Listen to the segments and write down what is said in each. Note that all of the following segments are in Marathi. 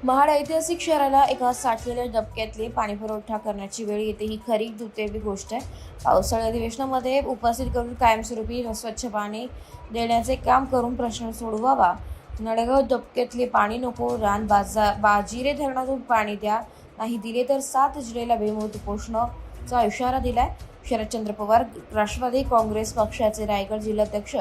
महाड ऐतिहासिक शहराला एका साठलेल्या डबक्यातले पाणी पुरवठा करण्याची वेळ येते ही खरी दुर्दैवी गोष्ट आहे। पावसाळी अधिवेशनामध्ये उपस्थित करून कायमस्वरूपी स्वच्छ पाणी देण्याचे काम करून प्रश्न सोडवावा। नळगाव डबक्यातले पाणी नको, बाजिरे धरणातून पाणी द्या, नाही दिले तर 7 जुलैला बेमुदत उपोषणाचा इशारा दिलाय। शरदचंद्र पवार राष्ट्रवादी काँग्रेस पक्षाचे रायगड जिल्हाध्यक्ष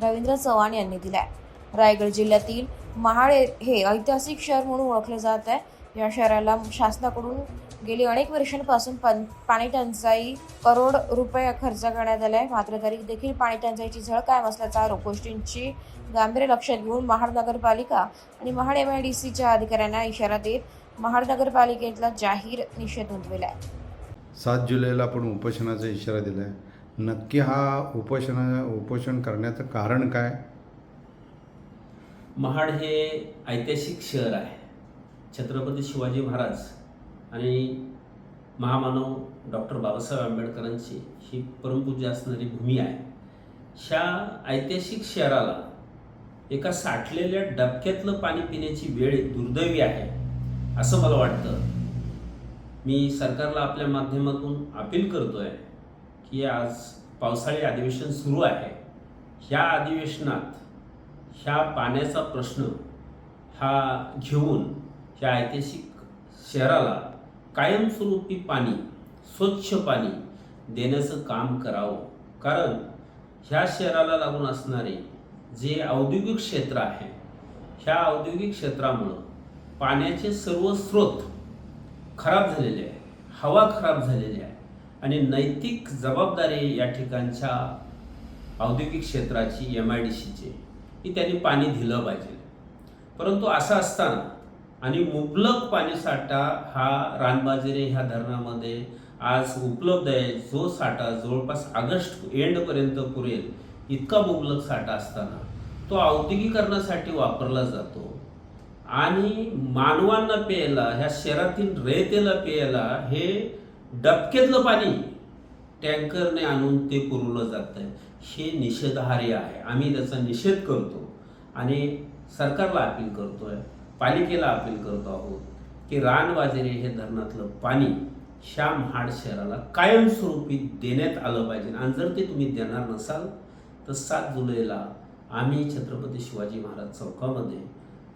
रवींद्र चव्हाण यांनी दिलाय। रायगड जिल्ह्यातील महाड हे ऐतिहासिक शहर म्हणून ओळखले जात आहे। या शहराला शासनाकडून गेली अनेक वर्षांपासून पाणी टंचाई करोड रुपये खर्च करण्यात आले आहे। मात्र तरी देखील पाणी टंचाईची झळ कायम असल्याचा आरोप गोष्टींची गांभीर्य लक्षात घेऊन महाड नगरपालिका आणि महाड MIDCच्या अधिकाऱ्यांना इशारा देत महाड नगरपालिकेतला जाहीर निषेध नोंदविला आहे। 7 जुलैला आपण उपोषणाचा इशारा दिला आहे। नक्की हा उपोषण करण्याचं कारण काय? महाड हे ऐतिहासिक शहर आहे। छत्रपती शिवाजी महाराज आणि महामानव डॉक्टर बाबासाहेब आंबेडकरांची ही परमपूज्य असणारी भूमी आहे। ह्या ऐतिहासिक शहराला एका साठलेल्या डबक्यातलं पाणी पिण्याची वेळ दुर्दैवी आहे असं मला वाटतं। मी सरकारला आपल्या माध्यमातून अपील करतोय की आज पावसाळी अधिवेशन सुरू आहे। ह्या अधिवेशनात ह्या पाण्याचा प्रश्न हा घेऊन ह्या ऐतिहासिक शहराला कायमस्वरूपी पाणी, स्वच्छ पाणी देण्याचं काम करावं। कारण ह्या शहराला लागून असणारे जे औद्योगिक क्षेत्र आहे, ह्या औद्योगिक क्षेत्रामुळं पाण्याचे सर्व स्रोत खराब झालेले आहे, हवा खराब झालेली आहे आणि नैतिक जबाबदारी या ठिकाणच्या औद्योगिक क्षेत्राची MIDCची की त्यांनी पाणी दिलं पाहिजे। परंतु असं असताना आणि मुबलक पाणीसाठा हा रानबाजिरे ह्या धरणामध्ये आज उपलब्ध आहे, जो साठा जवळपास ऑगस्ट एंडपर्यंत पुरेल इतका मुबलक साठा असताना तो औद्योगिकरणासाठी वापरला जातो आणि मानवांना प्यायला, ह्या शहरातील रयतेला प्यायला हे डबक्यातलं पाणी टँकरने आणून ते पुरवलं जातं आहे। हे निषेधार्ह आहे। आम्ही त्याचा निषेध करतो आणि सरकारला अपील करतोय, पालिकेला अपील करतो आहोत की रानबाजिरे हे धरणातलं पाणी ह्या महाड शहराला कायमस्वरूपी देण्यात आलं पाहिजे। आणि जर ते तुम्ही देणार नसाल तर 7 जुलैला आम्ही छत्रपती शिवाजी महाराज चौकामध्ये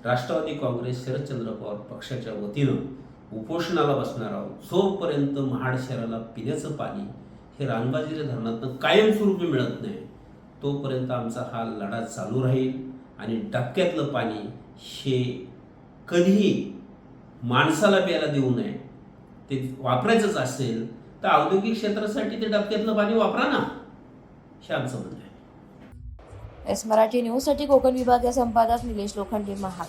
राष्ट्रवादी काँग्रेस शरदचंद्र पवार पक्षाच्या वतीनं उपोषणाला बसणार आहोत। जोपर्यंत महाड शहराला पिण्याचं पाणी हे रानबाजिरे धरणातून कायमस्वरूपी मिळत नाही तोपर्यंत आमचा हा लढा चालू राहील। आणि डबक्यातलं पाणी हे कधीही माणसाला प्यायला देऊ नये। ते वापरायचंच असेल तर औद्योगिक क्षेत्रासाठी ते डबक्यातलं पाणी वापरा ना, हे आमचं म्हणणं आहे। मराठी न्यूजसाठी कोकण विभागीय संपादक निलेश लोखंडे, महाड।